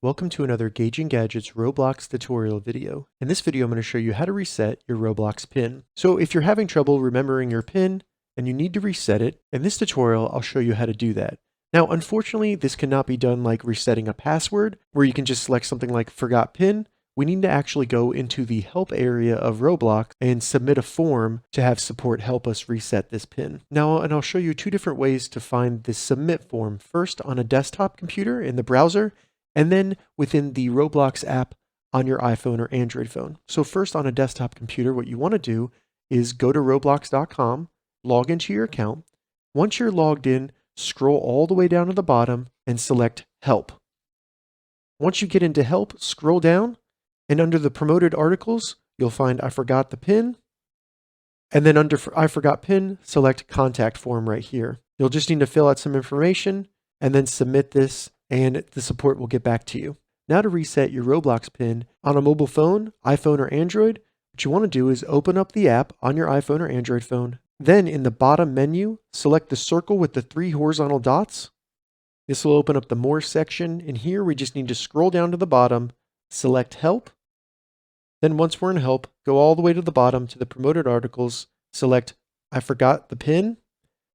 Welcome to another Gauging Gadgets Roblox tutorial video. In this video, I'm going to show you how to reset your Roblox pin. So if you're having trouble remembering your pin and you need to reset it, in this tutorial, I'll show you how to do that. Now, unfortunately, this cannot be done like resetting a password, where you can just select something like Forgot PIN. We need to actually go into the help area of Roblox and submit a form to have support help us reset this pin. Now, and I'll show you two different ways to find this submit form. First, on a desktop computer in the browser, and then within the Roblox app on your iPhone or Android phone. So first, on a desktop computer, what you want to do is go to roblox.com, log into your account. Once you're logged in, scroll all the way down to the bottom and select Help. Once you get into Help, scroll down, and under the promoted articles, you'll find I Forgot the PIN. And then under I Forgot PIN, select Contact Form right here. You'll just need to fill out some information and then submit this, and the support will get back to you. Now, to reset your Roblox pin on a mobile phone, iPhone or Android, what you want to do is open up the app on your iPhone or Android phone. Then in the bottom menu, select the circle with the 3 horizontal dots. This will open up the More section, and here we just need to scroll down to the bottom, select Help. Then once we're in Help, go all the way to the bottom to the promoted articles, select I Forgot the PIN.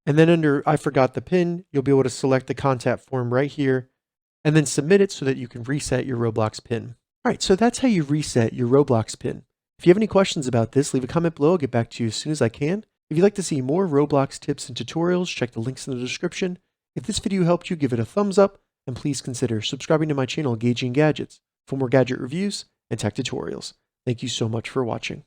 And then under I Forgot the PIN, you'll be able to select the contact form right here and then submit it so that you can reset your Roblox pin. All right, so that's how you reset your Roblox pin. If you have any questions about this, leave a comment below. I'll get back to you as soon as I can. If you'd like to see more Roblox tips and tutorials, check the links in the description. If this video helped you, give it a thumbs up, and please consider subscribing to my channel, Gauging Gadgets, for more gadget reviews and tech tutorials. Thank you so much for watching.